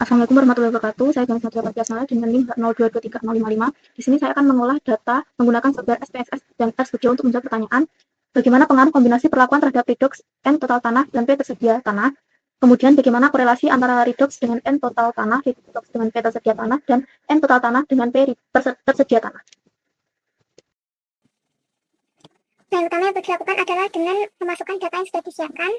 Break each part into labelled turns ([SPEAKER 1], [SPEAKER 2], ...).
[SPEAKER 1] Assalamualaikum warahmatullahi wabarakatuh. Saya Ganesha Pratiasmara dengan NIM 0223055. Di sini saya akan mengolah data menggunakan software SPSS dan RStudio untuk menjawab pertanyaan bagaimana pengaruh kombinasi perlakuan terhadap redox N total tanah dan P tersedia tanah. Kemudian bagaimana korelasi antara redox dengan N total tanah, redox dengan P tersedia tanah, dan N total tanah dengan P tersedia tanah.
[SPEAKER 2] Nah, yang utama yang perlu dilakukan adalah dengan memasukkan data yang sudah disiapkan.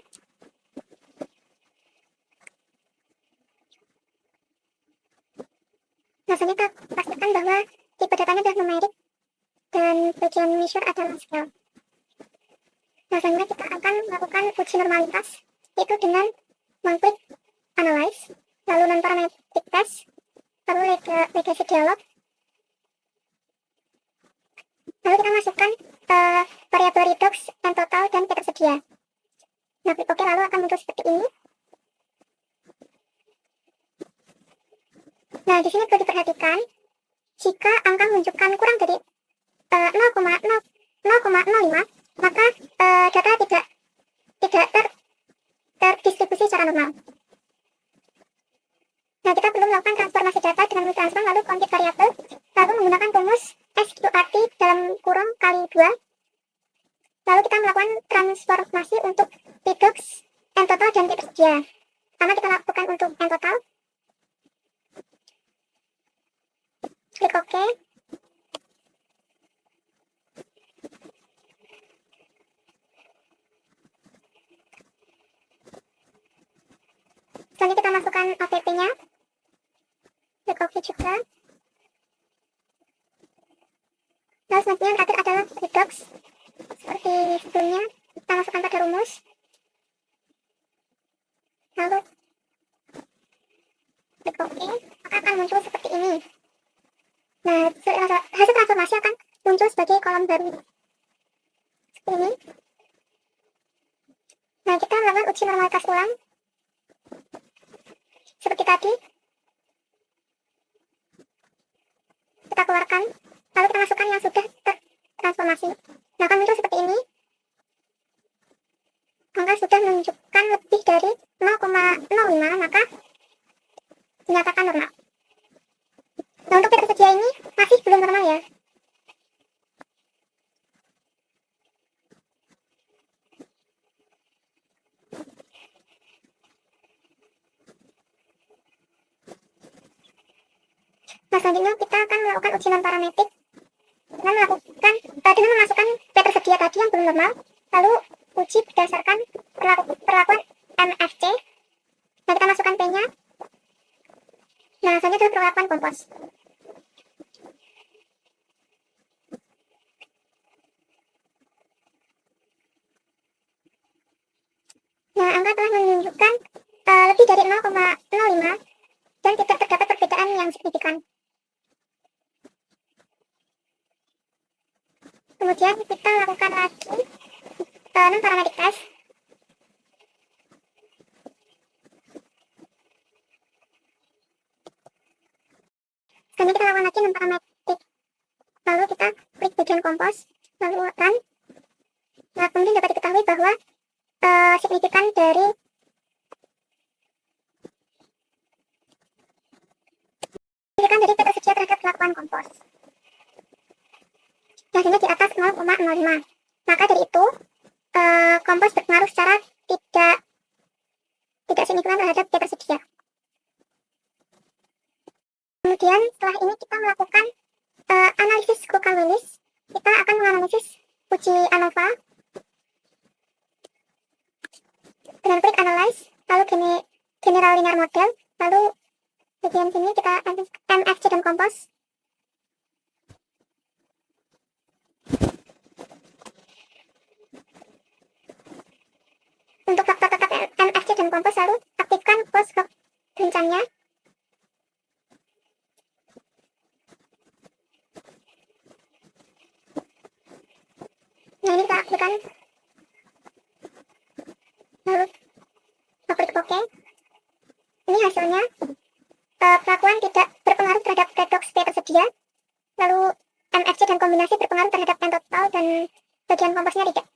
[SPEAKER 2] Nah, selanjutnya kita pastikan bahwa tipe datanya adalah numerik dan bagian measure adalah scale. Nah, selanjutnya kita akan melakukan uji normalitas, yaitu dengan mengklik analyze, lalu non-parametric test, lalu legacy dialog. Lalu kita masukkan variabel redox, N total, dan P tersedia. Nah, klik OK, lalu akan muncul seperti ini. Nah, di sini perlu diperhatikan, jika angka menunjukkan kurang dari 0,05, maka data tidak terdistribusi secara normal. Nah, kita perlu melakukan transformasi data dengan menu transform, lalu compute variabel, lalu menggunakan rumus SQRT dalam kurung kali 2. Lalu kita melakukan transformasi untuk redox, N total, dan P tersedia. Pertama kita lakukan untuk N total. Klik OK. Selanjutnya kita masukkan APP-nya. Klik OK juga. Lalu selanjutnya yang terakhir adalah redox. Seperti sebelumnya, kita masukkan pada rumus. Lalu klik OK, maka akan muncul seperti ini. Nah, hasil transformasi akan muncul sebagai kolom baru. Seperti ini. Nah, kita melakukan uji normalitas ulang. Seperti tadi. Kita keluarkan, lalu kita masukkan yang sudah tertransformasi. Nah, akan muncul seperti ini. Angka sudah menunjukkan lebih dari 0,05, maka dinyatakan normal. Nah, untuk P tersedia ini masih belum normal ya. Nah, selanjutnya kita akan melakukan uji non-parametrik dengan memasukkan P tersedia tadi yang belum normal, lalu uji berdasarkan perlakuan MFC. Nah, kita masukkan P-nya. Nah, selanjutnya adalah perlakuan kompos. Nah, angka telah menunjukkan lebih dari 0,05 dan tidak terdapat perbedaan yang signifikan. Kemudian kita lakukan lagi non-parametric test. Selanjutnya kita lakukan lagi non-parametric. Lalu kita klik bagian kompos, lalu run. Nah, kemudian dapat diketahui bahwa signifikan dari P tersedia terhadap perlakuan kompos. Nah, ini di atas 0,05. Maka dari itu, kompos berpengaruh secara tidak signifikan terhadap P tersedia. Kemudian setelah ini kita melakukan analisis Kukal-Willis. Kita akan menganalisis uji ANOVA dengan klik analyze, lalu general linear model, lalu bagian sini kita MFC dan kompos. Untuk faktor tetap MFC dan kompos, lalu aktifkan close box gencangnya. Nah, ini kita aktifkan. Lalu klik OK. Ini hasilnya. Perlakuan tidak berpengaruh terhadap redox P tersedia. Lalu MFC dan kombinasi berpengaruh terhadap N total dan bagian komposnya tidak.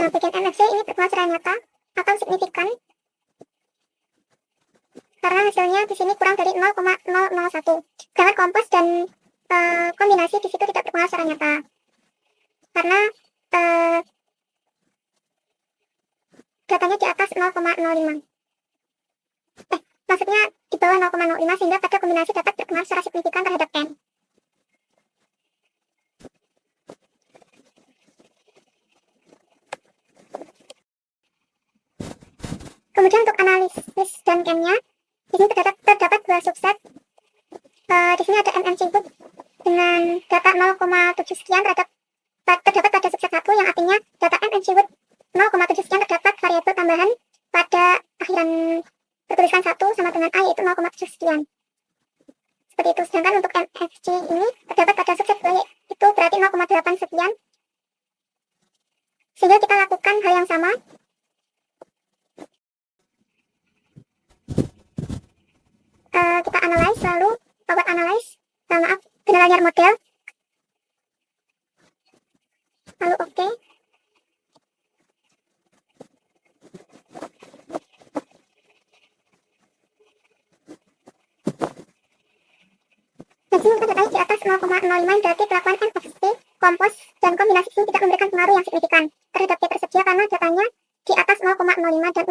[SPEAKER 2] Nah, bagian MFC ini berpengaruh secara nyata atau signifikan karena hasilnya di sini kurang dari 0,001. Sedangkan kompos dan kombinasi di situ tidak berpengaruh secara nyata karena datanya di atas 0,05. Maksudnya di bawah 0,05 sehingga pada kombinasi dapat berpengaruh secara signifikan terhadap N. Kemudian untuk analisis dan N-nya, di sini terdapat dua subset. Di sini ada MMC book dengan data 0,7 sekian terdapat pada subset 1, yang artinya data MMC book 0,7 sekian terdapat variabel tambahan pada akhiran bertuliskan 1 sama dengan A, yaitu 0,7 sekian. Seperti itu. Sedangkan untuk MFC ini terdapat pada subset 2, itu berarti 0,8 sekian. Sehingga kita lakukan hal yang sama. Kita analyze, lalu forward analyze, general model, lalu oke. Nah, sini kita datanya di atas 0,05, berarti pelakuan MFC, kompos, dan kombinasi ini tidak memberikan pengaruh yang signifikan terhadap T tersedia karena datanya di atas 0,05. Dan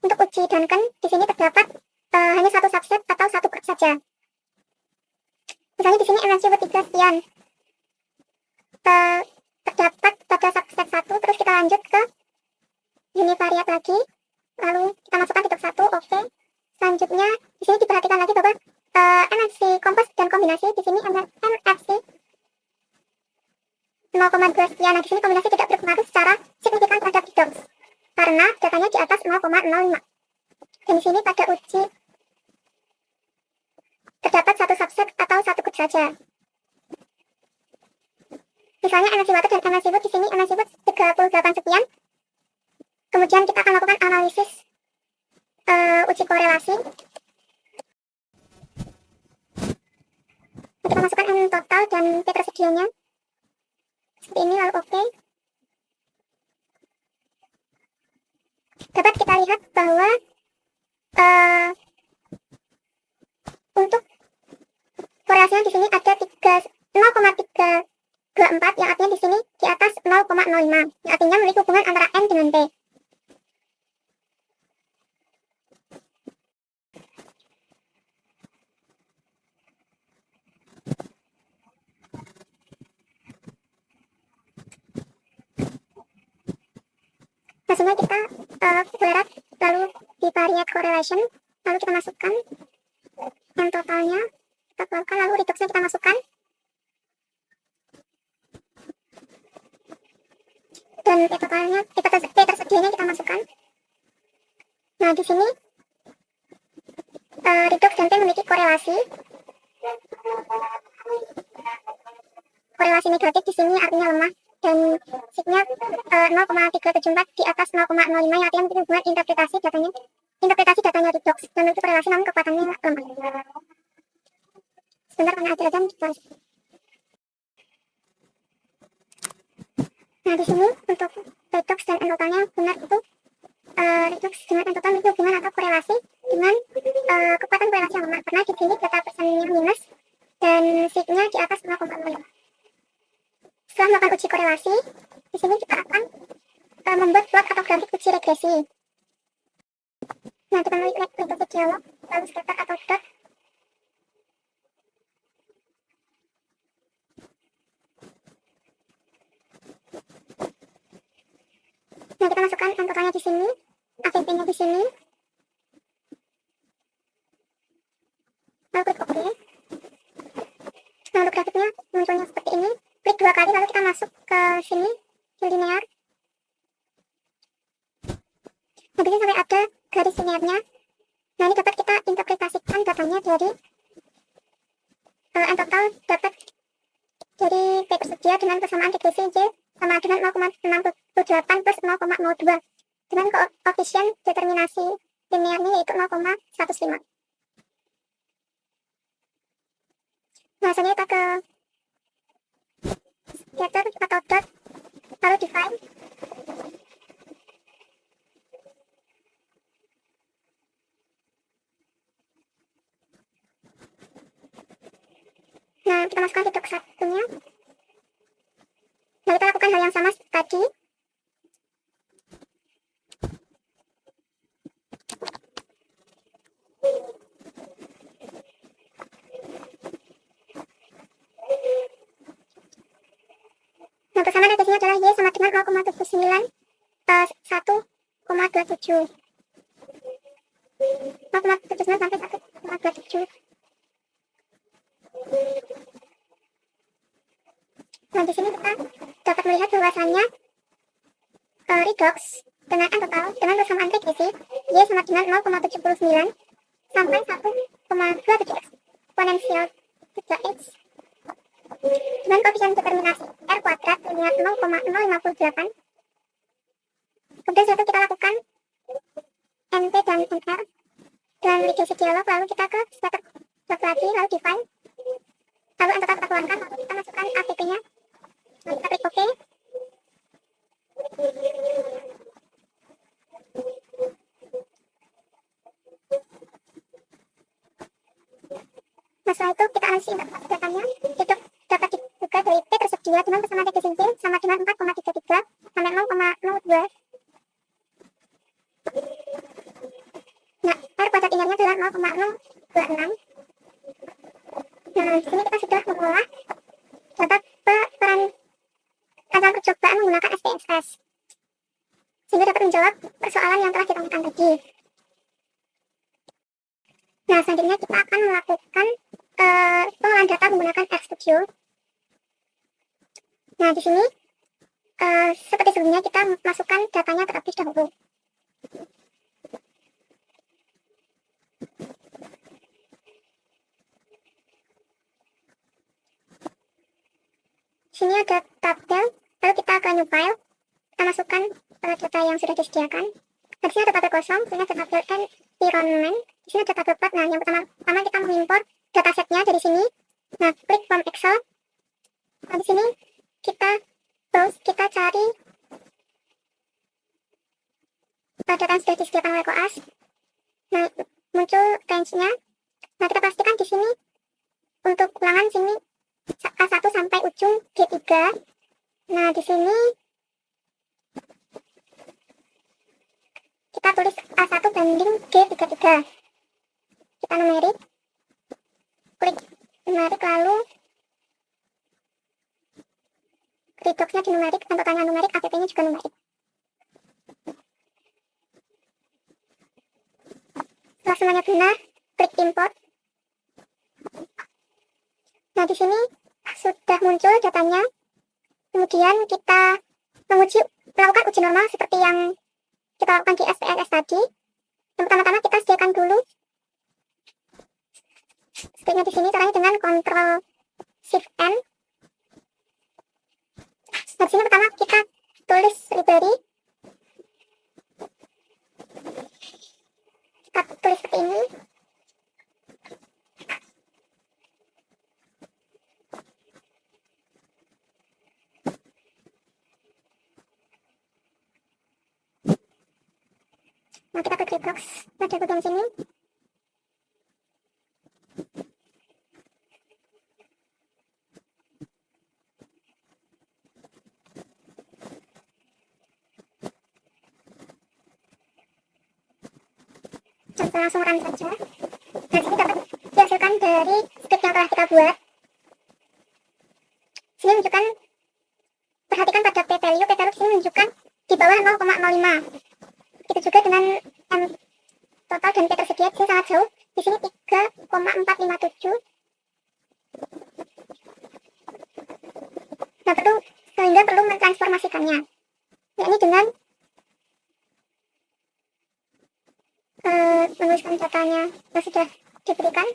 [SPEAKER 2] untuk uji Duncan di sini terdapat hanya satu subset atau satu grup saja. Misalnya di sini MMC 3 sekian terdapat pada subset 1, terus kita lanjut ke univariate lagi, lalu kita masukkan titik 1, oke. Selanjutnya di sini diperhatikan lagi bahwa MFC kompos dan kombinasi di sini MFC 0,2 sekian. Nah, di sini kombinasi tidak berpengaruh secara signifikan terhadap redox karena datanya di atas 0,05. Dan di sini pada uji terdapat satu subset atau satu grup saja. Misalnya MFC water dan MFC wood, di sini MFC wood 38 sekian. Kemudian kita akan lakukan analisis uji korelasi. Kita masukkan N total dan P tersedianya. Seperti ini, lalu oke. Dapat kita lihat bahwa untuk korelasinya di sini ada 0,324, yang artinya di sini di atas 0,05, yang artinya memiliki hubungan antara N dengan P. Hasilnya kita kuerat, lalu di variate correlation, lalu kita masukkan N totalnya, kita keluarkan, lalu redoxnya kita masukkan, dan P totalnya, P tersedianya kita masukkan. Nah, di sini redox dan P memiliki korelasi negatif. Di sini artinya lemah, dan signya 0,374 di atas 0,05, yang artinya memiliki hubungan interpretasi datanya redox dan memiliki korelasi namun kekuatannya lemah. Sebentar, karena ada jam. Nah, di sini untuk redox dan N totalnya benar itu redox dengan N total memiliki hubungan atau korelasi dengan kekuatan korelasi yang lemah, karena di sini data persennya minus dan signya di atas 0,05. Setelah melakukan uji korelasi, di sini kita akan membuat plot atau grafik uji regresi. Nah, kita melalui metode dialog, lalu scatter atau dot. Nah, kita masukkan N totalnya di sini, AVP-nya di sini, lalu klik OK. Nah, untuk grafiknya munculnya seperti ini. Klik 2 kali, lalu kita masuk ke sini, di linear. Nah, disini sampai ada garis linearnya. Nah, ini dapat kita interpretasikan datanya dari N total dapat dari P tersedia dengan kesamaan regresi Y sama dengan 0,68 plus 0,02 dengan koefisien determinasi linearnya yaitu 0,105. Nah, hasilnya kita ke scatter atau dot, lalu define. Nah, kita masukkan redox satunya. Nah, kita lakukan hal yang sama tadi. Nah, persamaan radiusnya adalah Y sama dengan 0,79 1,27. 0,79 sampai 1,27. Nah, di sini kita dapat melihat bahwasannya redox dengan N total dengan persamaan radiasi Y sama dengan 0,79 sampai 1,27 eksponensial 3x dengan koefisien determinasi R kuadrat linear 0,058. Kemudian setelah itu kita lakukan NP dan NR dan reduksi dialog, lalu kita ke scatter plot lagi, lalu define, lalu N total kita keluarkan, lalu kita masukkan APP-nya, lalu kita klik OK. Nah, setelah itu kita analisis datanya. Itu dapat dibuka dari P tersedia dengan persamaan radiasi Y sama dengan 4,33 sampai 0,02. Nah, R kuadrat linearnya adalah 0,026. Nah, di sini kita sudah mengolah data peran rangkaian percobaan menggunakan SPSS, sehingga dapat menjawab persoalan yang telah ditanyakan tadi. Nah, selanjutnya kita akan melakukan pengolahan data menggunakan RStudio. Nah, di sini seperti sebelumnya kita masukkan datanya terlebih dahulu. Di sini ada tabel, lalu kita ke new file, kita masukkan data yang sudah disediakan. Nah, di sini ada tabel kosong, di sini ada tabel environment, di sini ada tabel plot. Nah, yang pertama kita mengimpor datasetnya dari sini. Nah, klik from Excel. Nah, di sini kita browse, kita cari data yang sudah disediakan oleh koas. Nah, muncul range-nya. Nah, kita pastikan di sini untuk ulangan sini A1 sampai ujung G3. Nah, di sini kita tulis A1 banding G33. Kita numerik, klik numerik, lalu redoxnya di numerik, dan totalnya numerik, APP-nya juga numerik. Setelah semuanya benar, klik import. Nah, di sini sudah muncul datanya. Kemudian kita melakukan uji normal seperti yang kita lakukan di SPSS tadi. Yang pertama-tama kita sediakan dulu scriptnya di sini, caranya dengan Ctrl Shift N. Nah, di sini pertama kita tulis library. Kita tulis seperti ini. Nah, kita klik redox, ada bagian sini. Dan kita langsung run saja. Nah, sini dapat dihasilkan dari script yang telah kita buat. Sini menunjukkan, perhatikan pada p-value di sini menunjukkan di bawah 0,05. Begitu juga dengan M total dan P tersedia, di sini sangat jauh. Di sini 3,457. Nah, sehingga perlu mentransformasikannya, yakni dengan menuliskan datanya yang sudah diberikan,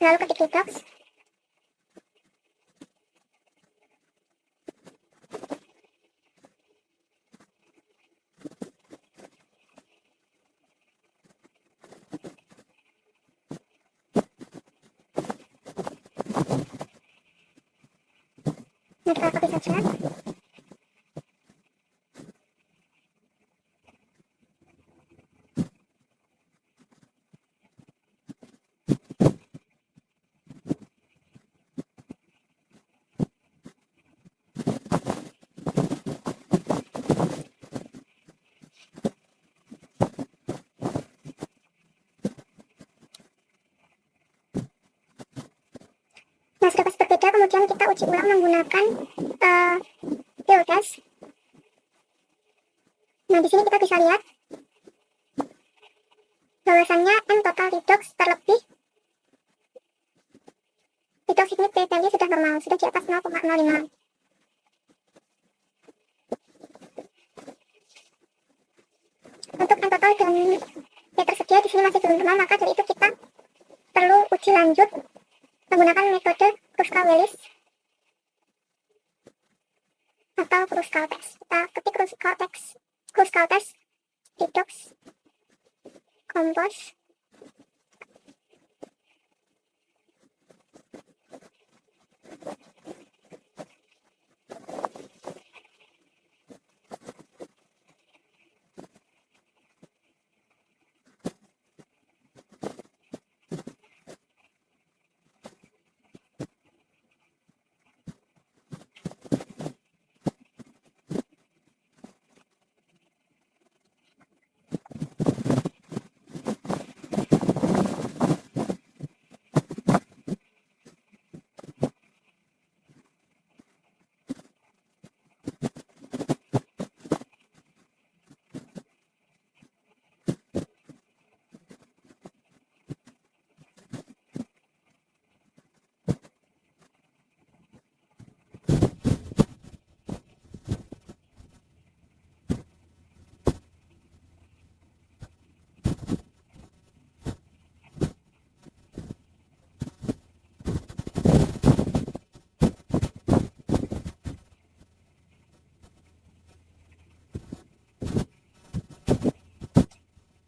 [SPEAKER 2] lalu ketik redox. Nah, kita copy saja. kemudian kita uji ulang menggunakan field test. Nah, di sini kita bisa lihat bahwasannya N total redox terlebih redox unit P value sudah normal, sudah di atas 0,05. Untuk N total dan P tersedia di sini masih belum normal, maka dari itu kita perlu uji lanjut menggunakan metode Kruskal-Wallis atau Kruskal test. Kita ketik Kruskal test redox kompos.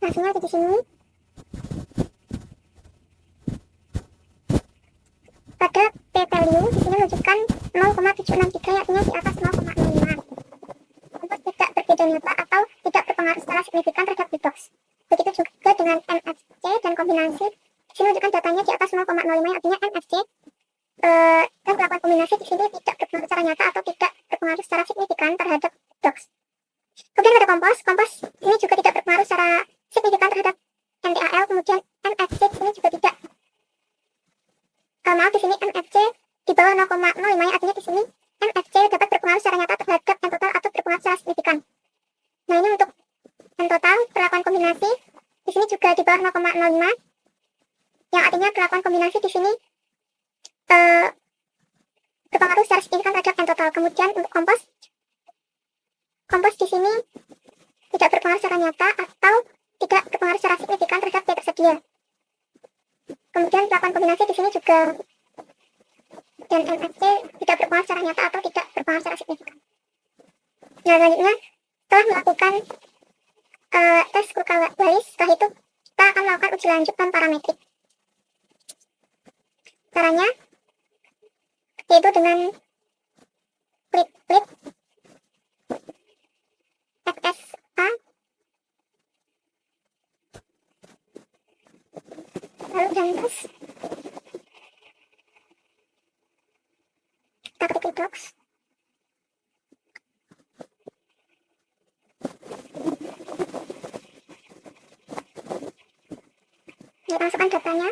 [SPEAKER 2] Hasilnya ada di sini. Pada P value di sini menunjukkan 0,763, artinya di atas 0,05. Untuk tidak berbeda nyata atau tidak berpengaruh secara signifikan terhadap redox. Begitu juga dengan NFC dan kombinasi. Di sini menunjukkan datanya di atas 0,05, artinya NFC dan perlakuan kombinasi di sini tidak berpengaruh secara nyata atau tidak berpengaruh secara signifikan terhadap redox. Kemudian ada kompos ini juga tidak berpengaruh secara signifikan terhadap NTAL, kemudian NFC di sini juga tidak. Maaf, di sini NFC di bawah 0,05, artinya di sini NFC dapat berpengaruh secara nyata terhadap N total atau berpengaruh secara signifikan. Nah, ini untuk N total perlakuan kombinasi di sini juga di bawah 0,05, yang artinya perlakuan kombinasi di sini berpengaruh secara signifikan terhadap N total. Kemudian untuk kompos di sini tidak berpengaruh secara nyata atau tidak berpengaruh secara signifikan terhadap P tersedia. Kemudian perlakuan kombinasi di sini juga dan NFC tidak berpengaruh secara nyata atau tidak berpengaruh secara signifikan. Nah, selanjutnya setelah melakukan tes Kruskal-Wallis, setelah itu kita akan melakukan uji lanjut non parametrik. Caranya yaitu dengan klik FSA, lalu jantas kita ketik redox. Kita masukkan datanya.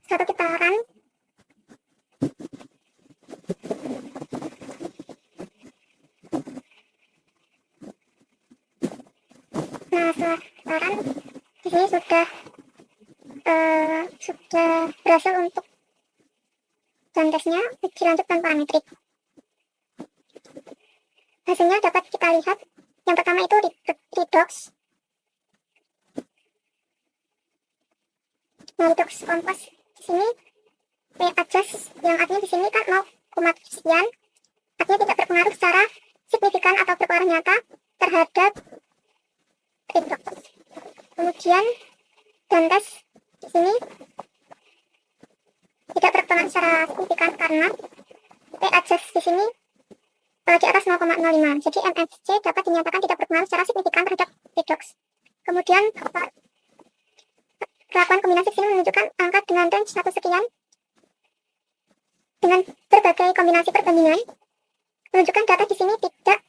[SPEAKER 2] Satu putaran. Nah, setelah putaran di sini sudah berhasil untuk tesnya uji lanjut non parametrik. Hasilnya dapat kita lihat Yang pertama itu redox. Nah, redox kompos di sini adjust yang artinya di sini kan 0, sekian, artinya tidak berpengaruh secara signifikan atau berpengaruh nyata terhadap redox. Kemudian Dantes di sini tidak berpengaruh secara signifikan karena adjust di sini di atas 0,05. Jadi MFC dapat dinyatakan tidak berpengaruh secara signifikan terhadap redox. Kemudian perlakuan kombinasi sini menunjukkan angka dengan range 1 sekian dengan berbagai kombinasi perbandingan, menunjukkan data di sini tidak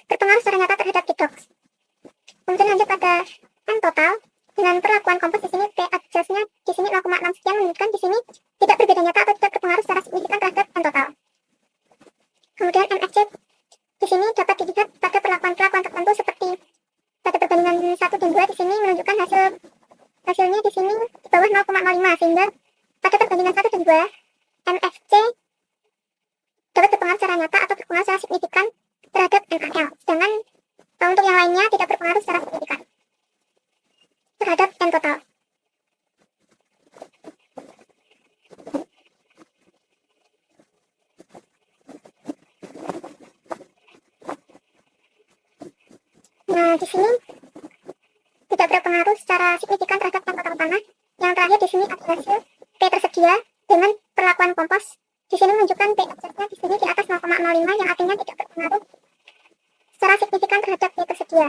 [SPEAKER 2] berpengaruh secara nyata terhadap redox. Kemudian lanjut pada N total dengan perlakuan kompos di sini P adjustnya di sini 0,6 sekian, menunjukkan di sini tidak berbeda nyata atau tidak berpengaruh secara signifikan terhadap N total. Kemudian MFC di sini dapat dilihat pada perlakuan-perlakuan tertentu seperti pada perbandingan 1 dan 2 di sini menunjukkan hasilnya di sini di bawah 0,05, sehingga pada perbandingan 1 dan 2 MFC dapat berpengaruh secara nyata atau berpengaruh secara signifikan terhadap NaL, sedangkan untuk yang lainnya tidak berpengaruh secara signifikan terhadap N total. Nah, di sini tidak berpengaruh secara signifikan terhadap N total tanah. Yang terakhir di sini adalah hasil P tersedia dengan perlakuan kompos. Di sini menunjukkan P adjustnya di sini di atas 0,05, yang artinya tidak berpengaruh secara signifikan terhadap P tersedia.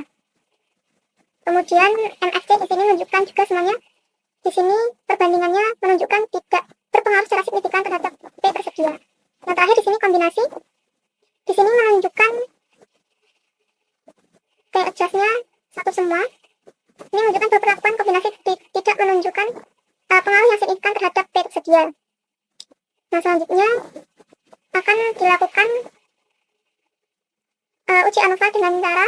[SPEAKER 2] Kemudian MFC di sini menunjukkan juga semuanya di sini perbandingannya menunjukkan tidak berpengaruh secara signifikan terhadap P tersedia. Yang terakhir di sini kombinasi di sini menunjukkan P adjustnya satu semua. Ini menunjukkan bahwa perlakuan kombinasi tidak menunjukkan pengaruh yang signifikan terhadap P tersedia. Nah, selanjutnya akan dilakukan uji ANOVA dengan cara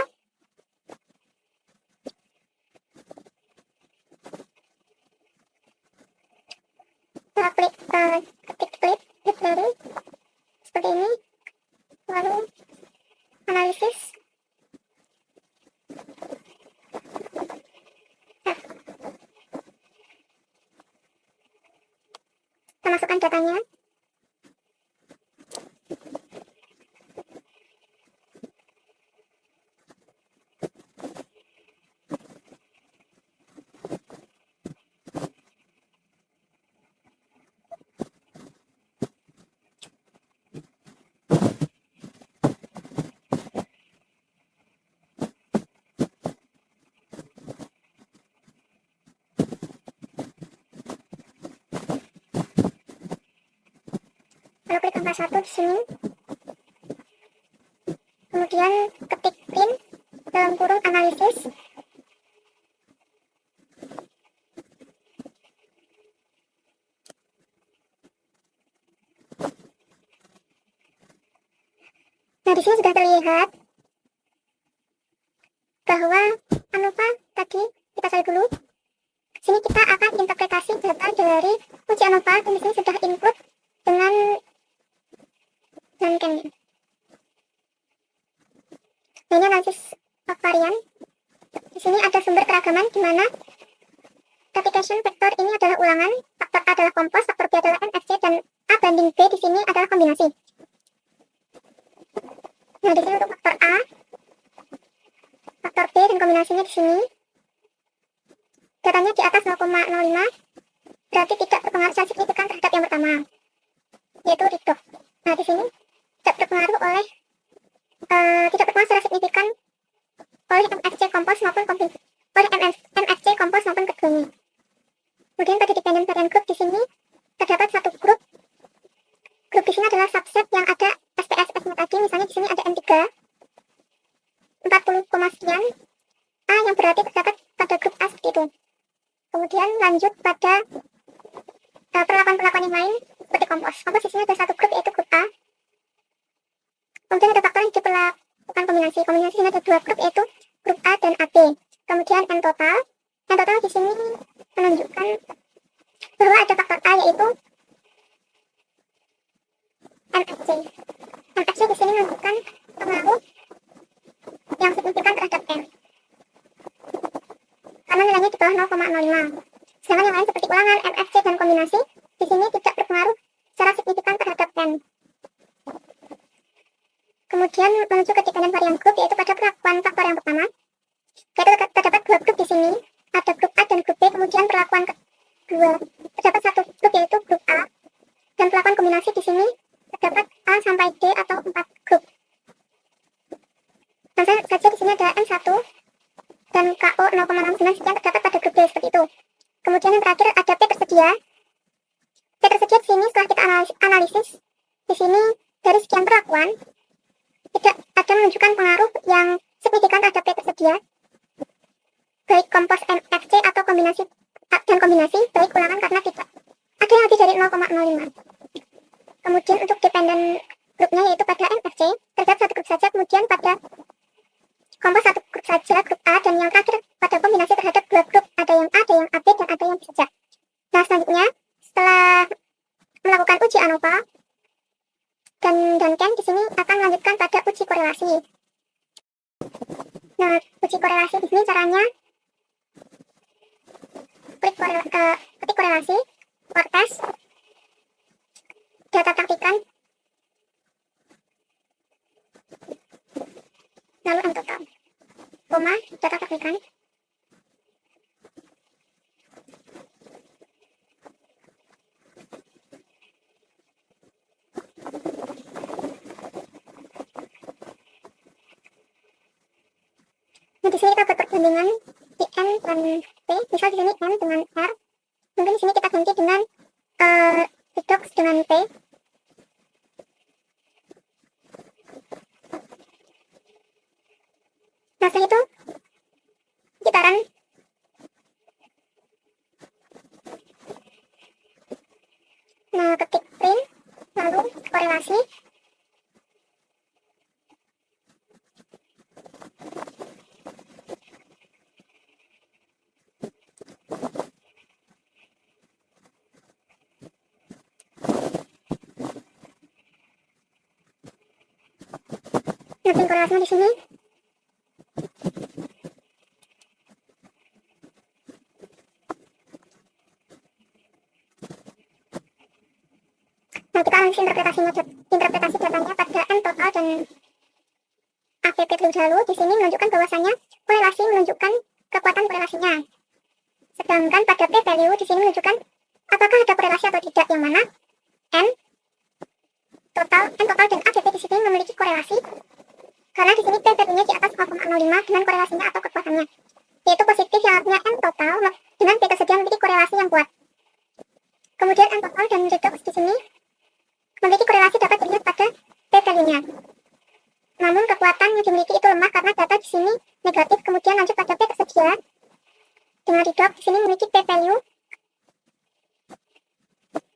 [SPEAKER 2] ketik klik library seperti ini, lalu analisis. Kita masukkan datanya. Lalu klik angka 1 di sini. Kemudian ketik print dalam kurung analisis. Nah, di sini sudah terlihat bahwa ANOVA tadi kita cari dulu. Sini kita akan interpretasi data dari uji ANOVA, dan di sini sudah include dengan Duncan. Nah, ini analisis varian. Di sini ada sumber keragaman di mana replication vector ini adalah ulangan, faktor A adalah kompos, faktor B adalah MFC, dan A banding B di sini adalah kombinasi. Nah, di sini untuk faktor A, faktor B dan kombinasinya di sini datanya di atas 0,05, berarti tidak berpengaruh secara signifikan terhadap yang pertama, yaitu redox. Nah, di sini tidak berpengaruh secara signifikan oleh MFC kompos maupun MFC kompos maupun keduanya. Kemudian pada dependent variant group di sini terdapat satu grup. Grup di sini adalah subset yang ada SPSS-nya tadi, misalnya di sini ada M3 40, sekian A, yang berarti terdapat pada grup A seperti itu. Kemudian lanjut pada perlakuan-perlakuan yang lain seperti kompos. Kompos di sini ada satu grup, yaitu grup A. Kemudian ada faktor yang diperlakukan kombinasi. Kombinasi di sini ada dua grup, yaitu grup A dan AB. Kemudian N total. N total di sini menunjukkan bahwa ada faktor A, yaitu MFC. MFC di sini menunjukkan pengaruh yang signifikan terhadap N. 0,05. Sedangkan yang lain seperti ulangan, MFC, dan kombinasi di sini tidak berpengaruh secara signifikan terhadap N. Kemudian menuju ke dependent variant group, yaitu pada perlakuan faktor yang pertama, yaitu terdapat dua grup di sini, ada grup A dan grup B. Kemudian perlakuan kedua, terdapat satu grup yaitu grup A, dan perlakuan kombinasi di sini terdapat A sampai D atau 4 grup. Langsung saja di sini ada N1 dan KO 0,69 sekian terdapat pada grup B seperti itu. Kemudian yang terakhir ada P tersedia. P tersedia di sini setelah kita analisis di sini dari sekian perlakuan tidak ada menunjukkan pengaruh yang signifikan terhadap P tersedia, baik kompos MFC atau kombinasi dan kombinasi baik ulangan karena tidak ada yang lebih dari 0,05. Kemudian untuk dependent grupnya yaitu pada MFC terdapat satu grup saja, kemudian pada kompos satu grup saja, grup A, dan yang terakhir pada kombinasi terhadap dua grup, ada yang A, ada yang AB, dan ada yang B saja. Nah, selanjutnya setelah melakukan uji ANOVA dan Ken di sini akan melanjutkan pada uji korelasi. Nah, uji korelasi di sini caranya ketik korelasi, wortest, data praktikan, lalu N total, koma, data praktikan, nah di sini kita buat perbandingan di N dan P. Misal di sini N dengan R, mungkin di sini kita ganti dengan redox dengan P. Nah, setelah itu gitaran. Nah, ketik print, lalu korelasi. Nah, print korelasinya di sini. Nah, kita analisis interpretasi datanya pada N total dan AVP terlebih dahulu. Di sini menunjukkan bahwasanya korelasi menunjukkan kekuatan korelasinya. Sedangkan pada P value di sini menunjukkan apakah ada korelasi atau tidak, yang mana N total dan AVP di sini memiliki korelasi karena di sini P value-nya di atas 0,05 dengan korelasinya atau kekuatannya, yaitu positif, yang artinya N total dengan P tersedia memiliki korelasi yang kuat. Kemudian N total dan redox di sini memiliki korelasi dapat dilihat pada P value-nya. Namun kekuatan yang dimiliki itu lemah karena data di sini negatif. Kemudian lanjut pada P tersedia dengan redox di sini memiliki P value,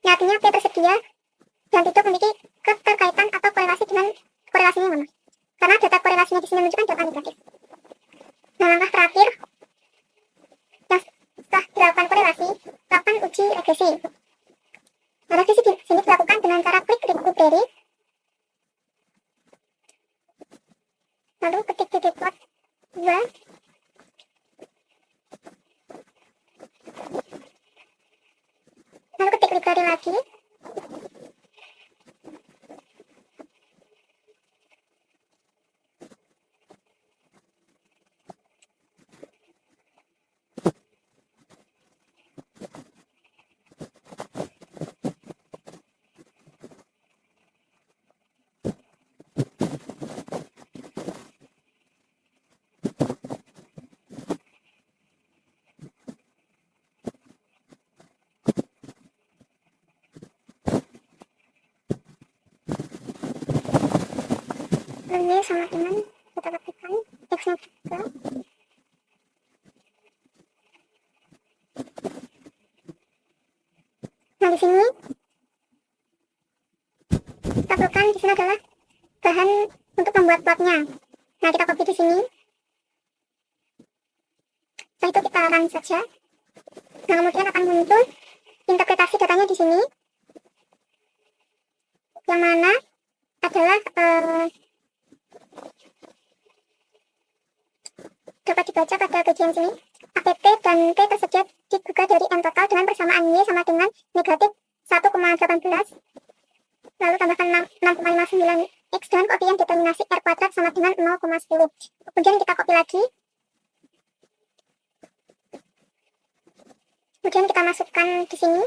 [SPEAKER 2] yang artinya P tersedia dan redox memiliki keterkaitan atau korelasi dengan korelasinya mana? Karena data korelasinya di sini menunjukkan data negatif. Nah, langkah terakhir yang setelah dilakukan korelasi, lakukan uji regresi. Nah, regresi di sini dilakukan dengan cara klik library, lalu ketik ggplot 2, lalu ketik library lagi, ini sama dengan kita praktikkan X-nya juga. Nah, di sini kita perlukan di sini adalah bahan untuk membuat plotnya. Nah, kita copy di sini. Setelah itu kita run saja. Nah, kemudian akan muncul interpretasi datanya di sini, yang mana adalah dapat dibaca pada bagian sini. APP dan P tersedia dibuka dari M total dengan persamaan Y sama dengan negatif 1,18, lalu tambahkan 6,59 X dengan koefisien determinasi R kuadrat sama dengan 0,10. Kemudian kita copy lagi. Kemudian kita masukkan di sini.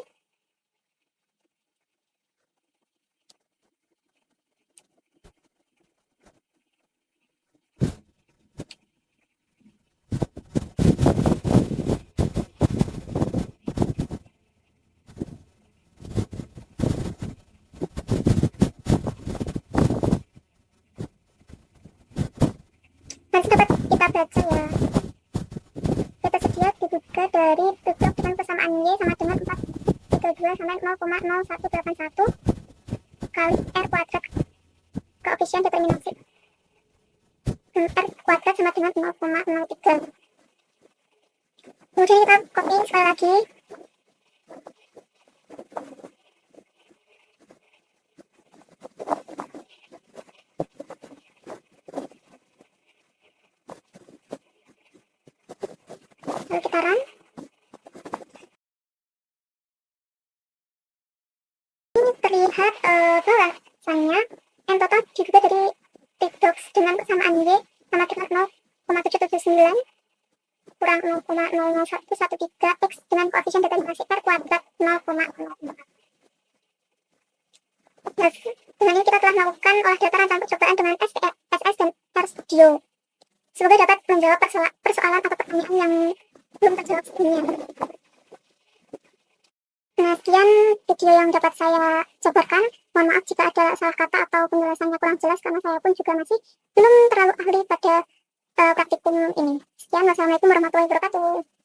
[SPEAKER 2] Nanti dapat kita baca ya. Kita tersedia dibuka dari tutup dengan persamaan Y sama dengan 432 sampai 0,0181 kali R kuadrat koefisien determinasi R kuadrat sama dengan 0,03. Kemudian kita copy sekali lagi. Lalu kita run. Ini terlihat bahwasanya M total dibuka dari Redox dengan persamaan Y sama dengan 0,779 kurang 0,00113 X dengan koefisien determinasi R kuadrat 0,04. Nah, dengan ini kita telah melakukan olah data rancangan percobaan dengan SPSS dan RStudio. Semoga dapat menjawab persoalan atau pertanyaan yang belum terjawab sebelumnya. Nah, sekian video yang dapat saya jabarkan. Mohon maaf jika ada salah kata atau penjelasannya kurang jelas, karena saya pun juga masih belum terlalu ahli pada praktikum ini. Sekian, wassalamualaikum warahmatullahi wabarakatuh.